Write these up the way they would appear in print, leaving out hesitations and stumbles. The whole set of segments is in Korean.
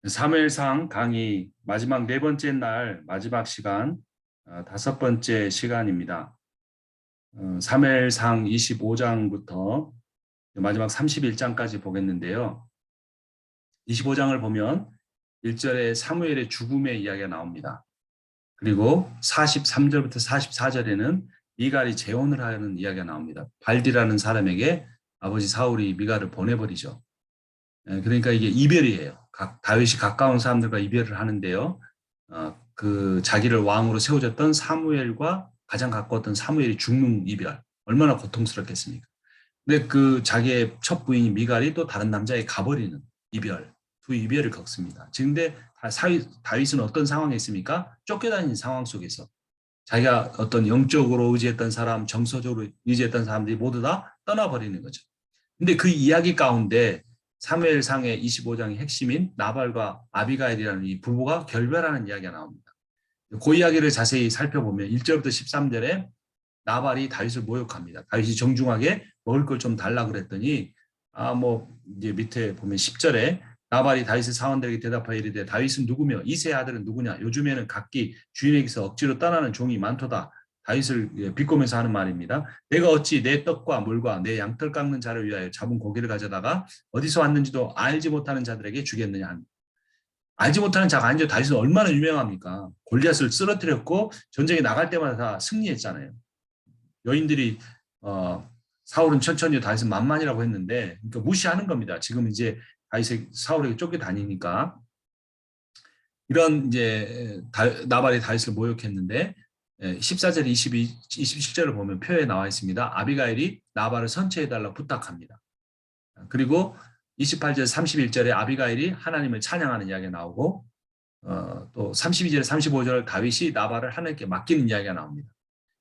사무엘상 강의 마지막 네 번째 날 마지막 시간 다섯 번째 시간입니다. 사무엘상 25장부터 마지막 31장까지 보겠는데요. 25장을 보면 1절에 사무엘의 죽음의 이야기가 나옵니다. 그리고 43절부터 44절에는 미갈이 재혼을 하는 이야기가 나옵니다. 발디라는 사람에게 아버지 사울이 미갈을 보내버리죠. 그러니까 이게 이별이에요. 다윗이 가까운 사람들과 이별을 하는데요. 그 자기를 왕으로 세워졌던 사무엘과 가장 가까웠던 사무엘이 죽는 이별. 얼마나 고통스럽겠습니까? 근데 그 자기의 첫 부인이 미갈이 또 다른 남자에 가버리는 이별. 두 이별을 겪습니다. 근데 다윗은 어떤 상황에 있습니까? 쫓겨다니는 상황 속에서 자기가 어떤 영적으로 의지했던 사람, 정서적으로 의지했던 사람들이 모두 다 떠나버리는 거죠. 근데 그 이야기 가운데 사무엘상의 25장의 핵심인 나발과 아비가일이라는 이 부부가 결별하는 이야기가 나옵니다. 그 이야기를 자세히 살펴보면 1절부터 13절에 나발이 다윗을 모욕합니다. 다윗이 정중하게 먹을 걸 좀 달라 그랬더니 이제 밑에 보면 10절에 나발이 다윗의 사원들에게 대답하여 이르되 다윗은 누구며 이새의 아들은 누구냐? 요즘에는 각기 주인에게서 억지로 떠나는 종이 많도다. 다윗을 비꼬면서 하는 말입니다. 내가 어찌 내 떡과 물과 내 양털 깎는 자를 위하여 잡은 고기를 가져다가 어디서 왔는지도 알지 못하는 자들에게 주겠느냐 합니다. 알지 못하는 자가 아니죠. 다윗은 얼마나 유명합니까? 골리앗을 쓰러뜨렸고 전쟁에 나갈 때마다 다 승리했잖아요. 여인들이 사울은 천천히 다윗은 만만이라고 했는데 그러니까 무시하는 겁니다. 지금 이제 다윗이 사울에게 쫓겨다니니까 이런 이제 나발이 다윗을 모욕했는데 14절 27절을 보면 표에 나와 있습니다. 아비가일이 나발을 선처해달라고 부탁합니다. 그리고 28절 31절에 아비가일이 하나님을 찬양하는 이야기가 나오고 또 32절 35절 다윗이 나발을 하나님께 맡기는 이야기가 나옵니다.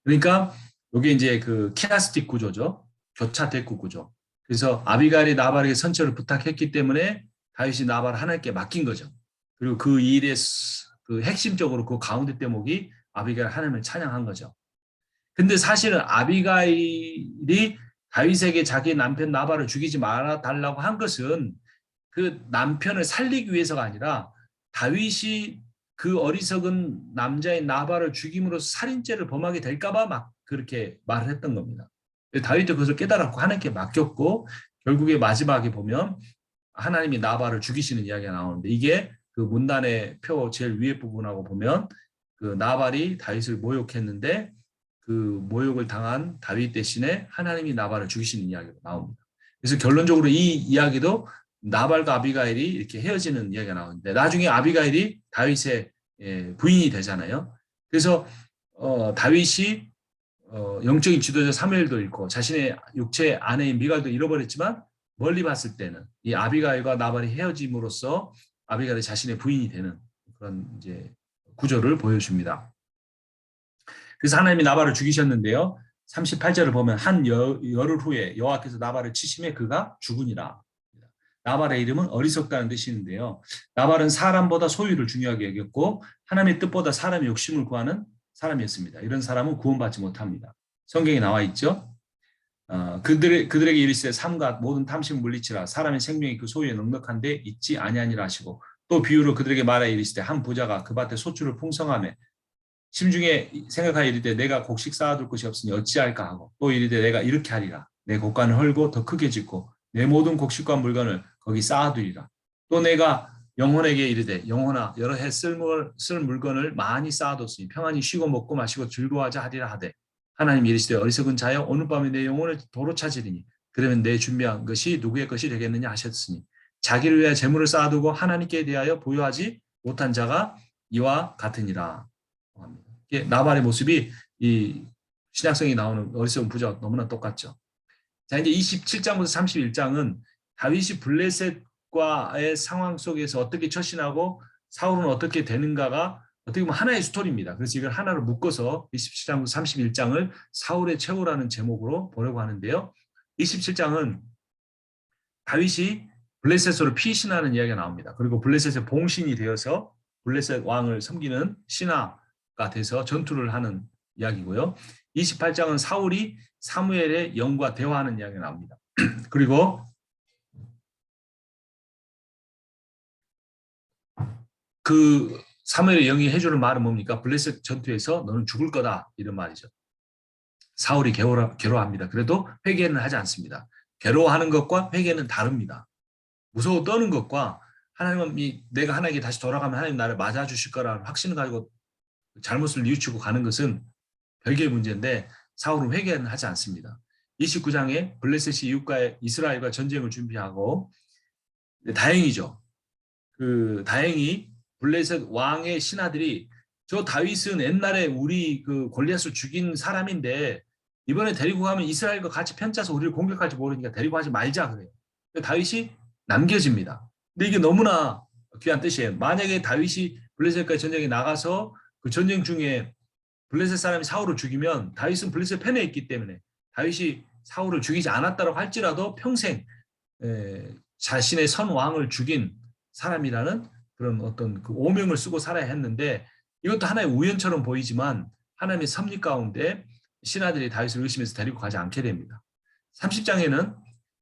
그러니까 이게 이제 그 키나스틱 구조죠. 교차 대구 구조. 그래서 아비가일이 나발에게 선처를 부탁했기 때문에 다윗이 나발을 하나님께 맡긴 거죠. 그리고 그 일의 그 핵심적으로 그 가운데 대목이 아비가일 하나님을 찬양한 거죠. 근데 사실은 아비가일이 다윗에게 자기 남편 나발을 죽이지 말아 달라고 한 것은 그 남편을 살리기 위해서가 아니라 다윗이 그 어리석은 남자인 나발을 죽임으로써 살인죄를 범하게 될까봐 막 그렇게 말을 했던 겁니다. 다윗도 그것을 깨달았고 하나님께 맡겼고 결국에 마지막에 보면 하나님이 나발을 죽이시는 이야기가 나오는데 이게 그 문단의 표 제일 위에 부분하고 보면 그 나발이 다윗을 모욕했는데 그 모욕을 당한 다윗 대신에 하나님이 나발을 죽이시는 이야기가 나옵니다. 그래서 결론적으로 이 이야기도 나발과 아비가일이 이렇게 헤어지는 이야기가 나오는데 나중에 아비가일이 다윗의 부인이 되잖아요. 그래서 다윗이 영적인 지도자 사무엘도 잃고 자신의 육체 아내인 미갈도 잃어버렸지만 멀리 봤을 때는 이 아비가일과 나발이 헤어짐으로써 아비가일이 자신의 부인이 되는 그런 이제 구조를 보여줍니다. 그래서 하나님이 나발을 죽이셨는데요. 38절을 보면 한 열흘 후에 여호와께서 나발을 치심에 그가 죽으니라. 나발의 이름은 어리석다는 뜻인데요. 나발은 사람보다 소유를 중요하게 여겼고 하나님의 뜻보다 사람의 욕심을 구하는 사람이었습니다. 이런 사람은 구원받지 못합니다. 성경에 나와 있죠. 그들에게 이르시되 삼가 모든 탐심을 물리치라 사람의 생명이 그 소유에 넉넉한데 있지 아니하니라 하시고 또 비유로 그들에게 말하여 이르시되 한 부자가 그 밭에 소출을 풍성하며 심중에 생각하여 이르되 내가 곡식 쌓아둘 것이 없으니 어찌할까 하고 또 이르되 내가 이렇게 하리라 내 곡간을 헐고 더 크게 짓고 내 모든 곡식과 물건을 거기 쌓아두리라. 또 내가 영혼에게 이르되 영혼아 여러 해 쓸 물건을 많이 쌓아뒀으니 평안히 쉬고 먹고 마시고 즐거워하자 하리라 하되 하나님 이르시되 어리석은 자여 오늘 밤에 내 영혼을 도로 찾으리니 그러면 내 준비한 것이 누구의 것이 되겠느냐 하셨으니 자기를 위하여 재물을 쌓아두고 하나님께 대하여 보유하지 못한 자가 이와 같으니라. 나발의 모습이 이 신약성이 나오는 어리석은 부자와 너무나 똑같죠. 자, 이제 27장부터 31장은 다윗이 블레셋과의 상황 속에서 어떻게 처신하고 사울은 어떻게 되는가가 어떻게 보면 하나의 스토리입니다. 그래서 이걸 하나로 묶어서 27장부터 31장을 사울의 최후라는 제목으로 보려고 하는데요. 27장은 다윗이 블레셋으로 피신하는 이야기가 나옵니다. 그리고 블레셋의 봉신이 되어서 블레셋 왕을 섬기는 신하가 돼서 전투를 하는 이야기고요. 28장은 사울이 사무엘의 영과 대화하는 이야기가 나옵니다. 그리고 그 사무엘의 영이 해주는 말은 뭡니까? 블레셋 전투에서 너는 죽을 거다 이런 말이죠. 사울이 괴로워합니다. 그래도 회개는 하지 않습니다. 괴로워하는 것과 회개는 다릅니다. 무서워 떠는 것과 하나님이 내가 하나님께 다시 돌아가면 하나님 나를 맞아주실 거라는 확신을 가지고 잘못을 뉘우치고 가는 것은 별개의 문제인데 사울은 회개는 하지 않습니다. 29장에 블레셋이 이스라엘과 전쟁을 준비하고 다행이죠. 다행히 블레셋 왕의 신하들이 저 다윗은 옛날에 우리 그 골리앗을 죽인 사람인데 이번에 데리고 가면 이스라엘과 같이 편짜서 우리를 공격할지 모르니까 데리고 가지 말자 그래요. 다윗이 남겨집니다. 근데 이게 너무나 귀한 뜻이에요. 만약에 다윗이 블레셋과의 전쟁에 나가서 그 전쟁 중에 블레셋 사람이 사울을 죽이면 다윗은 블레셋 편에 있기 때문에 다윗이 사울을 죽이지 않았다고 할지라도 평생 자신의 선 왕을 죽인 사람이라는 그런 어떤 그 오명을 쓰고 살아야 했는데 이것도 하나의 우연처럼 보이지만 하나님의 섭리 가운데 신하들이 다윗을 의심해서 데리고 가지 않게 됩니다. 30장에는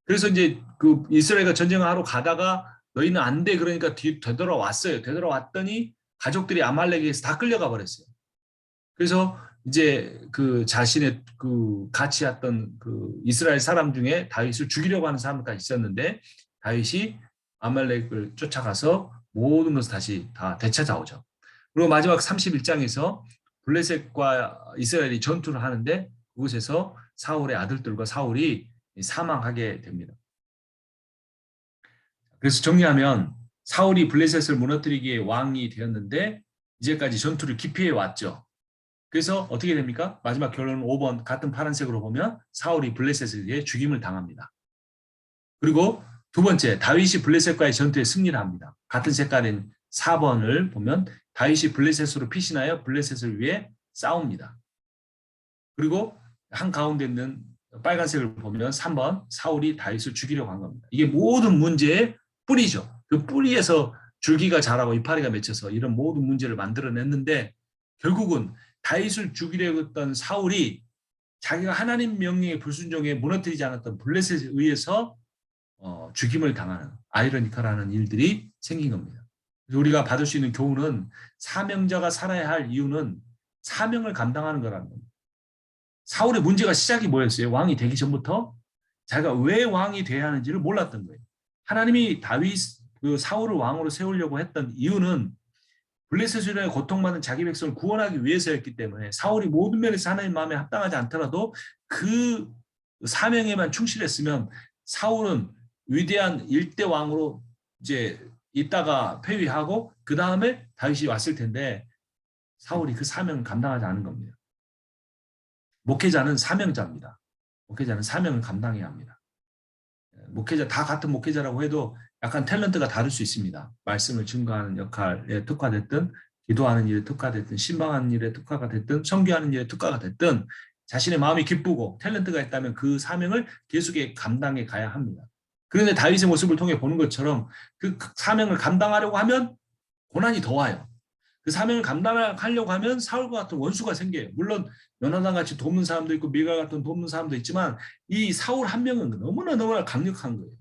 그래서 이제 그 이스라엘과 전쟁을 하러 가다가 너희는 안 돼 그러니까 되돌아왔어요. 되돌아왔더니 가족들이 아말렉에서 다 끌려가 버렸어요. 그래서 이제 그 자신의 그 같이 했던 그 이스라엘 사람 중에 다윗을 죽이려고 하는 사람까지 있었는데 다윗이 아말렉을 쫓아가서 모든 것을 다시 다 되찾아오죠. 그리고 마지막 31장에서 블레셋과 이스라엘이 전투를 하는데 그곳에서 사울의 아들들과 사울이 사망하게 됩니다. 그래서 정리하면 사울이 블레셋을 무너뜨리기에 왕이 되었는데 이제까지 전투를 기피해 왔죠. 그래서 어떻게 됩니까? 마지막 결론은 5번 같은 파란색으로 보면 사울이 블레셋에 의해 죽임을 당합니다. 그리고 두 번째 다윗이 블레셋과의 전투에 승리를 합니다. 같은 색깔인 4번을 보면 다윗이 블레셋으로 피신하여 블레셋을 위해 싸웁니다. 그리고 한가운데 있는 빨간색을 보면 3번 사울이 다윗을 죽이려고 한 겁니다. 이게 모든 문제의 뿌리죠. 그 뿌리에서 줄기가 자라고 이파리가 맺혀서 이런 모든 문제를 만들어냈는데 결국은 다윗을 죽이려고 했던 사울이 자기가 하나님 명령에 불순종해 무너뜨리지 않았던 블레셋에 의해서 죽임을 당하는 아이러니컬하는 일들이 생긴 겁니다. 그래서 우리가 받을 수 있는 교훈은 사명자가 살아야 할 이유는 사명을 감당하는 거라는 겁니다. 사울의 문제가 시작이 뭐였어요? 왕이 되기 전부터 자기가 왜 왕이 돼야 하는지를 몰랐던 거예요. 하나님이 그 사울을 왕으로 세우려고 했던 이유는 블레셋으로 인해 고통받는 자기 백성을 구원하기 위해서였기 때문에 사울이 모든 면에서 하나님 마음에 합당하지 않더라도 그 사명에만 충실했으면 사울은 위대한 일대 왕으로 이제 있다가 폐위하고 그 다음에 다윗이 왔을 텐데 사울이 그 사명을 감당하지 않은 겁니다. 목회자는 사명자입니다. 목회자는 사명을 감당해야 합니다. 목회자 다 같은 목회자라고 해도 약간 탤런트가 다를 수 있습니다. 말씀을 증거하는 역할에 특화됐든 기도하는 일에 특화됐든 신방하는 일에 특화가 됐든 선교하는 일에 특화가 됐든 자신의 마음이 기쁘고 탤런트가 있다면 그 사명을 계속해 감당해 가야 합니다. 그런데 다윗의 모습을 통해 보는 것처럼 그 사명을 감당하려고 하면 고난이 더 와요. 그 사명을 감당하려고 하면 사울과 같은 원수가 생겨요. 물론 요나단 같이 돕는 사람도 있고 미갈 같은 돕는 사람도 있지만 이 사울 한 명은 너무나 강력한 거예요.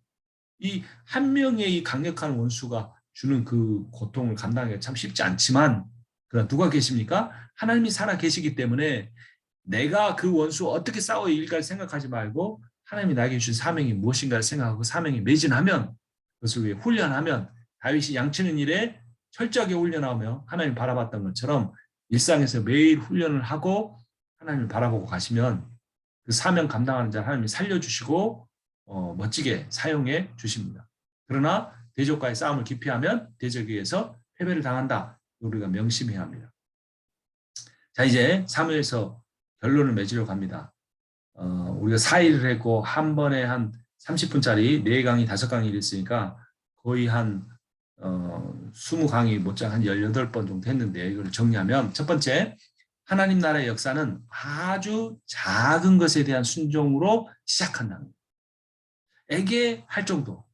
이 한 명의 이 강력한 원수가 주는 그 고통을 감당하기가 참 쉽지 않지만 그러나 누가 계십니까? 하나님이 살아 계시기 때문에 내가 그 원수와 어떻게 싸워야 일까를 생각하지 말고 하나님이 나에게 주신 사명이 무엇인가를 생각하고 사명에 매진하면 그것을 위해 훈련하면 다윗이 양치는 일에 철저하게 훈련하며 하나님을 바라봤던 것처럼 일상에서 매일 훈련을 하고 하나님을 바라보고 가시면 그 사명 감당하는 자 하나님이 살려주시고 멋지게 사용해 주십니다. 그러나 대적과의 싸움을 기피하면 대적에 의해서 패배를 당한다. 우리가 명심해야 합니다. 자, 이제 사무엘서 결론을 맺으려고 합니다. 우리가 4일을 했고 한 번에 한 30분짜리 4강의 5강이 있으니까 거의 한 20강의 못지않게 한 18번 정도 했는데 이걸 정리하면 첫 번째, 하나님 나라의 역사는 아주 작은 것에 대한 순종으로 시작한다는 거예요. 에게 할 정도.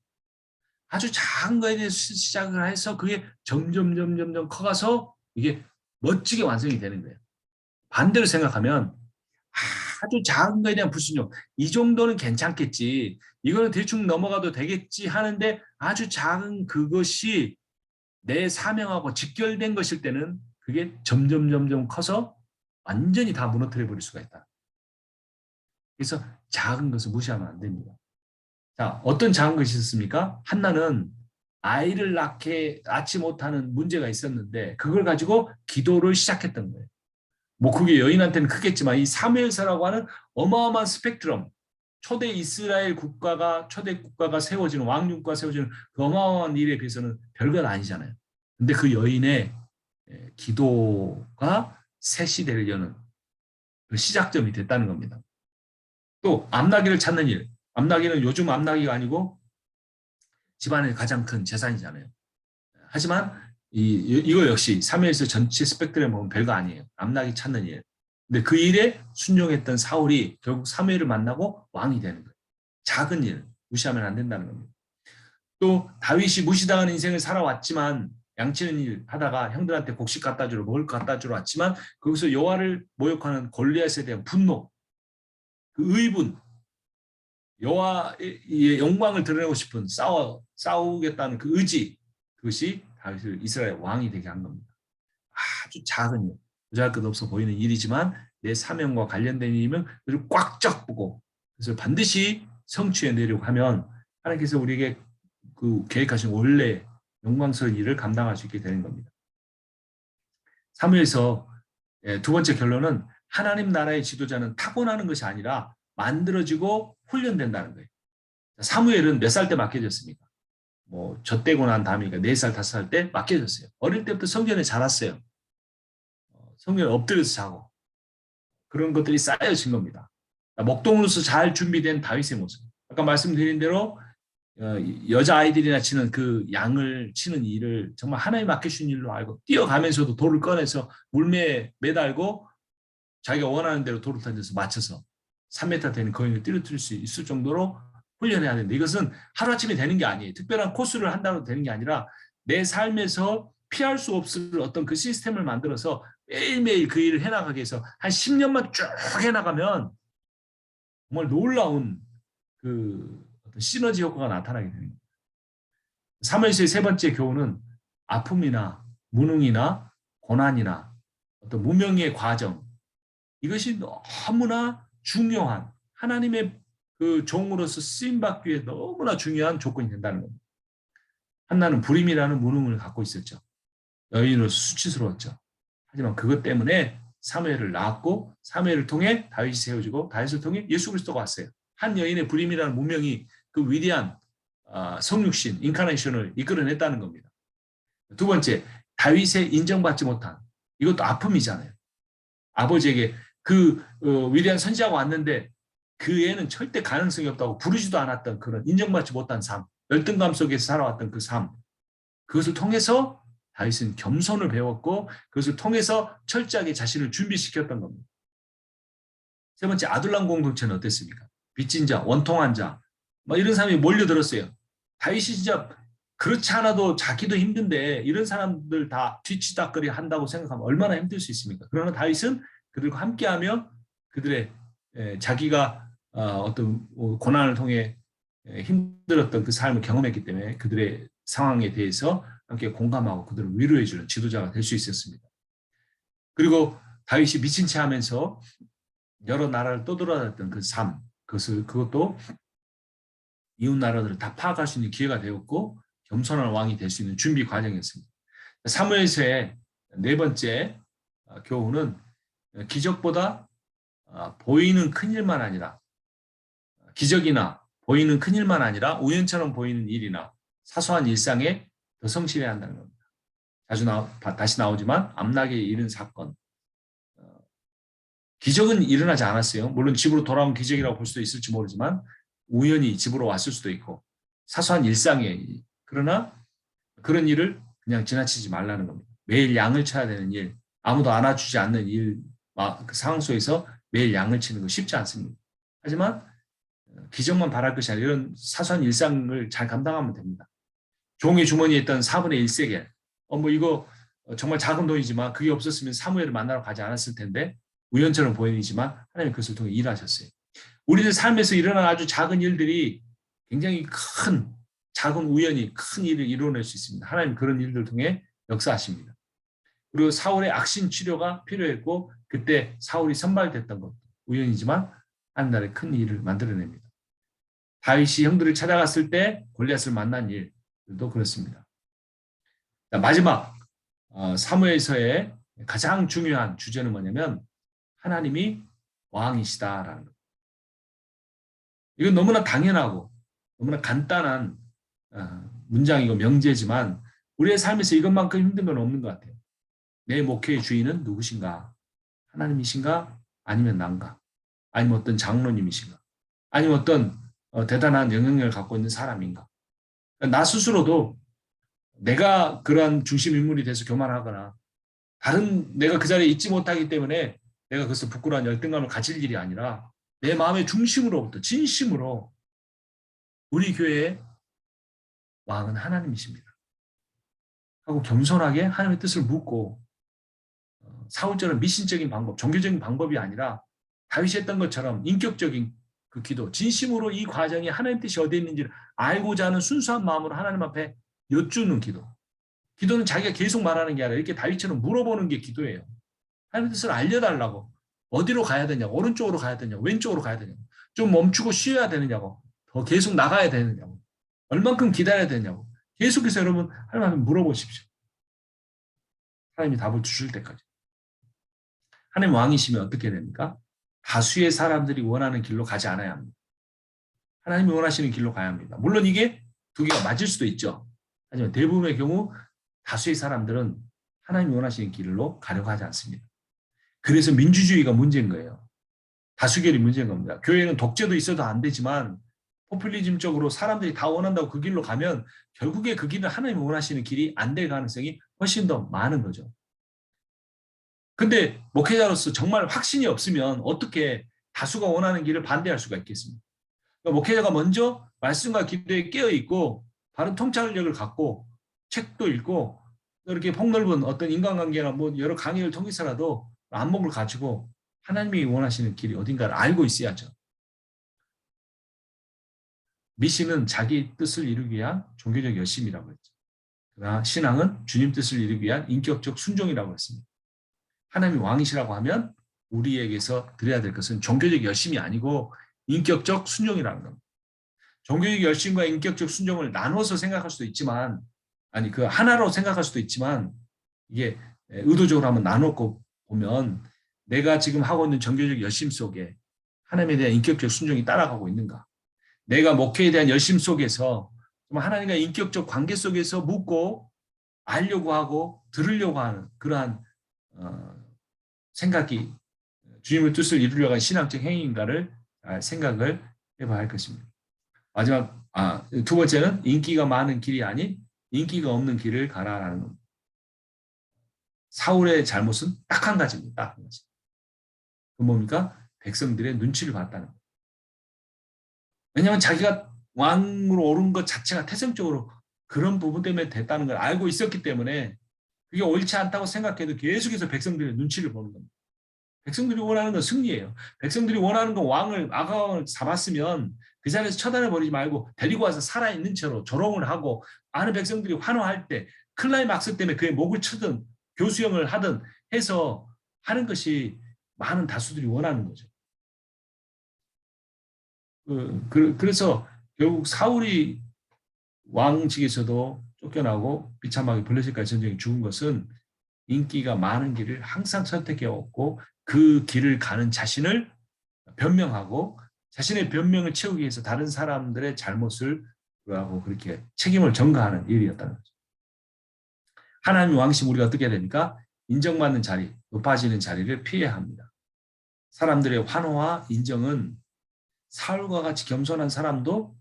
아주 작은 거에 대해서 시작을 해서 그게 점점 커가서 이게 멋지게 완성이 되는 거예요. 반대로 생각하면 아주 작은 거에 대한 불순종. 이 정도는 괜찮겠지. 이거는 대충 넘어가도 되겠지 하는데 아주 작은 그것이 내 사명하고 직결된 것일 때는 그게 점점 커서 완전히 다 무너뜨려 버릴 수가 있다. 그래서 작은 것을 무시하면 안 됩니다. 자, 어떤 작은 것이 있었습니까? 한나는 아이를 낳지 못하는 문제가 있었는데 그걸 가지고 기도를 시작했던 거예요. 뭐 그게 여인한테는 크겠지만 이 사무엘서라고 하는 어마어마한 스펙트럼, 초대 이스라엘 국가가 초대 국가가 세워지는 왕국가 세워지는 그 어마어마한 일에 비해서는 별것 아니잖아요. 근데 그 여인의 기도가 새 시대를 여는 그 시작점이 됐다는 겁니다. 또 암나귀를 찾는 일. 암나귀는 요즘 암나귀가 아니고 집안의 가장 큰 재산이잖아요. 하지만 이거 역시 사무엘서 전체 스펙트럼에 보면 별거 아니에요. 암나귀 찾는 일. 근데 그 일에 순종했던 사울이 결국 사무엘을 만나고 왕이 되는 거예요. 작은 일 무시하면 안 된다는 겁니다. 또 다윗이 무시당하는 인생을 살아왔지만 양치는 일 하다가 형들한테 곡식 갖다 주러 먹을 거 갖다 주러 왔지만 거기서 여호와를 모욕하는 골리앗에 대한 분노, 그 의분, 여호와의 영광을 드러내고 싶은 싸우겠다는 그 의지, 그것이 다윗을 이스라엘 왕이 되게 한 겁니다. 아주 작은 일, 보잘것 없어 보이는 일이지만 내 사명과 관련된 일이면 그를 꽉 잡고 그래서 반드시 성취해내려고 하면 하나님께서 우리에게 그 계획하신 원래 영광스러운 일을 감당할 수 있게 되는 겁니다. 사무엘서 두 번째 결론은 하나님 나라의 지도자는 타고나는 것이 아니라 만들어지고 훈련된다는 거예요. 사무엘은 몇 살 때 맡겨졌습니까? 뭐 젖되고 난 다음이니까 4살, 5살 때 맡겨졌어요. 어릴 때부터 성전에 자랐어요. 성전에 엎드려서 자고 그런 것들이 쌓여진 겁니다. 목동으로서 잘 준비된 다윗의 모습. 아까 말씀드린 대로 여자아이들이나 치는 그 양을 치는 일을 정말 하나님 맡겨주신 일로 알고 뛰어가면서도 돌을 꺼내서 물매에 매달고 자기가 원하는 대로 돌을 던져서 맞춰서 3m 되는 거인을 뛰어뜨릴 수 있을 정도로 훈련해야 되는데 이것은 하루아침에 되는 게 아니에요. 특별한 코스를 한다고 되는 게 아니라 내 삶에서 피할 수 없을 어떤 그 시스템을 만들어서 매일매일 그 일을 해나가기 위해서 한 10년만 쭉 해나가면 정말 놀라운 그 어떤 시너지 효과가 나타나게 됩니다. 사무엘서의 세 번째 교훈은 아픔이나 무능이나 고난이나 어떤 무명의 과정 이것이 너무나 중요한 하나님의 그 종으로서 쓰임받기 위해 너무나 중요한 조건이 된다는 겁니다. 한나는 불임이라는 무능을 갖고 있었죠. 여인으로서 수치스러웠죠. 하지만 그것 때문에 사무엘을 낳았고 사무엘을 통해 다윗이 세워지고 다윗을 통해 예수 그리스도가 왔어요. 한 여인의 불임이라는 무명이 그 위대한 성육신, 인카네이션을 이끌어냈다는 겁니다. 두 번째, 다윗의 인정받지 못한 이것도 아픔이잖아요. 아버지에게 그 위대한 선지자가 왔는데 그 애는 절대 가능성이 없다고 부르지도 않았던 그런 인정받지 못한 삶, 열등감 속에서 살아왔던 그 삶, 그것을 통해서 다윗은 겸손을 배웠고 그것을 통해서 철저하게 자신을 준비시켰던 겁니다. 세 번째, 아둘람 공동체는 어땠습니까? 빚진 자, 원통한 자, 뭐 이런 사람이 몰려들었어요. 다윗이 진짜 그렇지 않아도 자기도 힘든데 이런 사람들 다 뒤치다거리 한다고 생각하면 얼마나 힘들 수 있습니까? 그러나 다윗은 그들과 함께하며 그들의 자기가 어떤 고난을 통해 힘들었던 그 삶을 경험했기 때문에 그들의 상황에 대해서 함께 공감하고 그들을 위로해주는 지도자가 될 수 있었습니다. 그리고 다윗이 미친 채 하면서 여러 나라를 떠돌아다녔던 그 삶, 그것도 이웃 나라들을 다 파악할 수 있는 기회가 되었고 겸손한 왕이 될 수 있는 준비 과정이었습니다. 사무엘서의 네 번째 교훈은 기적보다 보이는 큰일만 아니라 기적이나 보이는 큰일만 아니라 우연처럼 보이는 일이나 사소한 일상에 더 성실해야 한다는 겁니다. 다시 나오지만 암나귀에 이른 사건. 기적은 일어나지 않았어요. 물론 집으로 돌아온 기적이라고 볼 수도 있을지 모르지만 우연히 집으로 왔을 수도 있고 사소한 일상에 그러나 그런 일을 그냥 지나치지 말라는 겁니다. 매일 양을 쳐야 되는 일, 아무도 안아주지 않는 일, 그 상황 속에서 매일 양을 치는 거 쉽지 않습니다. 하지만 기적만 바랄 것이 아니라 이런 사소한 일상을 잘 감당하면 됩니다. 종의 주머니에 있던 4분의 1세겔, 뭐 이거 정말 작은 돈이지만 그게 없었으면 사무엘을 만나러 가지 않았을 텐데 우연처럼 보이지만 하나님 그것을 통해 일하셨어요. 우리들 삶에서 일어나는 아주 작은 일들이 굉장히 큰 작은 우연이 큰 일을 이뤄낼 수 있습니다. 하나님 그런 일들 통해 역사하십니다. 그리고 사울의 악신 치료가 필요했고 그때 사울이 선발됐던 것도 우연이지만 하늘나라의 큰 일을 만들어냅니다. 다윗이 형들을 찾아갔을 때 골리앗을 만난 일도 그렇습니다. 마지막 사무엘서의 가장 중요한 주제는 뭐냐면 하나님이 왕이시다라는 것. 이건 너무나 당연하고 너무나 간단한 문장이고 명제지만 우리의 삶에서 이것만큼 힘든 건 없는 것 같아요. 내 목회의 주인은 누구신가? 하나님이신가? 아니면 난가? 아니면 어떤 장로님이신가? 아니면 어떤 대단한 영향력을 갖고 있는 사람인가? 나 스스로도 내가 그러한 중심 인물이 돼서 교만하거나 다른 내가 그 자리에 있지 못하기 때문에 내가 그것을 부끄러운 열등감을 가질 일이 아니라 내 마음의 중심으로부터 진심으로 우리 교회의 왕은 하나님이십니다. 하고 겸손하게 하나님의 뜻을 묻고 사울처럼 미신적인 방법, 종교적인 방법이 아니라 다윗이 했던 것처럼 인격적인 그 기도, 진심으로 이 과정이 하나님 뜻이 어디에 있는지를 알고자 하는 순수한 마음으로 하나님 앞에 여쭈는 기도. 기도는 자기가 계속 말하는 게 아니라 이렇게 다윗처럼 물어보는 게 기도예요. 하나님의 뜻을 알려달라고. 어디로 가야 되냐고. 오른쪽으로 가야 되냐고. 왼쪽으로 가야 되냐고. 좀 멈추고 쉬어야 되느냐고. 더 계속 나가야 되느냐고. 얼만큼 기다려야 되냐고. 계속해서 여러분 하나님한테 물어보십시오. 하나님이 답을 주실 때까지. 하나님 왕이시면 어떻게 됩니까? 다수의 사람들이 원하는 길로 가지 않아야 합니다. 하나님이 원하시는 길로 가야 합니다. 물론 이게 두 개가 맞을 수도 있죠. 하지만 대부분의 경우 다수의 사람들은 하나님이 원하시는 길로 가려고 하지 않습니다. 그래서 민주주의가 문제인 거예요. 다수결이 문제인 겁니다. 교회는 독재도 있어도 안 되지만 포퓰리즘적으로 사람들이 다 원한다고 그 길로 가면 결국에 그 길은 하나님이 원하시는 길이 안 될 가능성이 훨씬 더 많은 거죠. 근데 목회자로서 정말 확신이 없으면 어떻게 다수가 원하는 길을 반대할 수가 있겠습니까? 그러니까 목회자가 먼저 말씀과 기도에 깨어있고 바른 통찰력을 갖고 책도 읽고 이렇게 폭넓은 어떤 인간관계나 뭐 여러 강의를 통해서라도 안목을 가지고 하나님이 원하시는 길이 어딘가를 알고 있어야죠. 미신은 자기 뜻을 이루기 위한 종교적 열심이라고 했죠. 그러나 신앙은 주님 뜻을 이루기 위한 인격적 순종이라고 했습니다. 하나님이 왕이시라고 하면 우리에게서 드려야 될 것은 종교적 열심이 아니고 인격적 순종이라는 겁니다. 종교적 열심과 인격적 순종을 나눠서 생각할 수도 있지만 아니 그 하나로 생각할 수도 있지만 이게 의도적으로 한번 나눠고 보면 내가 지금 하고 있는 종교적 열심 속에 하나님에 대한 인격적 순종이 따라가고 있는가? 내가 목회에 대한 열심 속에서 하나님과 인격적 관계 속에서 묻고 알려고 하고 들으려고 하는 그러한 생각이 주님의 뜻을 이루려고 하는 신앙적 행위인가를 생각을 해봐야 할 것입니다. 마지막 두 번째는 인기가 많은 길이 아닌 인기가 없는 길을 가라라는 겁니다. 사울의 잘못은 딱 한 가지입니다. 딱 한 가지. 그 뭡니까? 백성들의 눈치를 봤다는 거예요. 왜냐하면 자기가 왕으로 오른 것 자체가 태생적으로 그런 부분 때문에 됐다는 걸 알고 있었기 때문에 그게 옳지 않다고 생각해도 계속해서 백성들의 눈치를 보는 겁니다. 백성들이 원하는 건 승리예요. 백성들이 원하는 건 아가왕을 잡았으면 그 자리에서 처단해버리지 말고 데리고 와서 살아있는 채로 조롱을 하고 많은 백성들이 환호할 때 클라이막스 때문에 그의 목을 치든 교수형을 하든 해서 하는 것이 많은 다수들이 원하는 거죠. 그래서 결국 사울이 왕직에서도 쫓겨나고 비참하게 블레셋과의 전쟁에 죽은 것은 인기가 많은 길을 항상 선택해왔고 그 길을 가는 자신을 변명하고 자신의 변명을 채우기 위해서 다른 사람들의 잘못을 하고 그렇게 책임을 전가하는 일이었다는 거죠. 하나님의 왕이신 우리가 어떻게 해야 됩니까? 인정받는 자리, 높아지는 자리를 피해야 합니다. 사람들의 환호와 인정은 사울과 같이 겸손한 사람도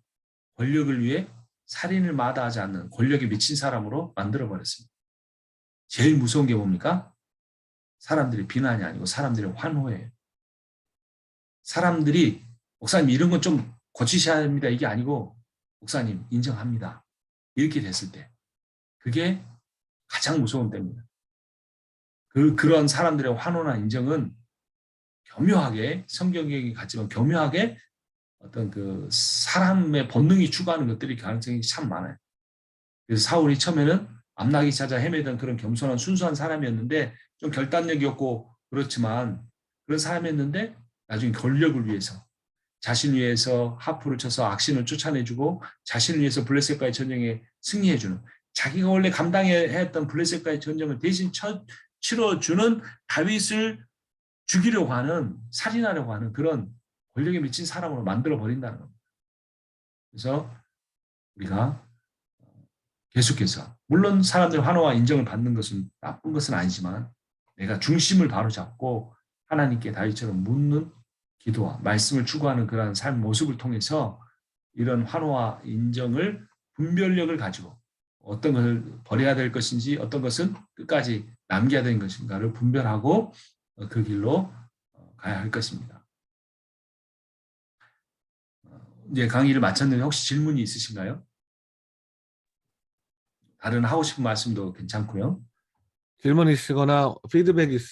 권력을 위해 살인을 마다하지 않는 권력에 미친 사람으로 만들어버렸습니다. 제일 무서운 게 뭡니까? 사람들의 비난이 아니고 사람들의 환호예요. 사람들이 목사님 이런 건 좀 고치셔야 합니다. 이게 아니고 목사님 인정합니다. 이렇게 됐을 때 그게 가장 무서운 때입니다. 그런 사람들의 환호나 인정은 교묘하게 성경이 같지만 교묘하게 어떤 그 사람의 본능이 추구하는 것들이 가능성이 참 많아요. 그래서 사울이 처음에는 암나기 찾아 헤매던 그런 겸손한 순수한 사람이었는데 좀 결단력이 없고 그렇지만 그런 사람이었는데 나중에 권력을 위해서 자신 위해서 하프를 쳐서 악신을 쫓아내주고 자신을 위해서 블레셋과의 전쟁에 승리해주는 자기가 원래 감당해야 했던 블레셋과의 전쟁을 대신 치러주는 다윗을 죽이려고 하는 살인하려고 하는 그런 권력에 미친 사람으로 만들어 버린다는 겁니다. 그래서 우리가 계속해서 물론 사람들의 환호와 인정을 받는 것은 나쁜 것은 아니지만 내가 중심을 바로잡고 하나님께 다윗처럼 묻는 기도와 말씀을 추구하는 그러한 삶 모습을 통해서 이런 환호와 인정을 분별력을 가지고 어떤 것을 버려야 될 것인지 어떤 것은 끝까지 남겨야 되는 것인가를 분별하고 그 길로 가야 할 것입니다. 이제 강의를 마쳤는데 혹시 질문이 있으신가요? 다른 하고 싶은 말씀도 괜찮고요. 질문 있으거나 피드백 있으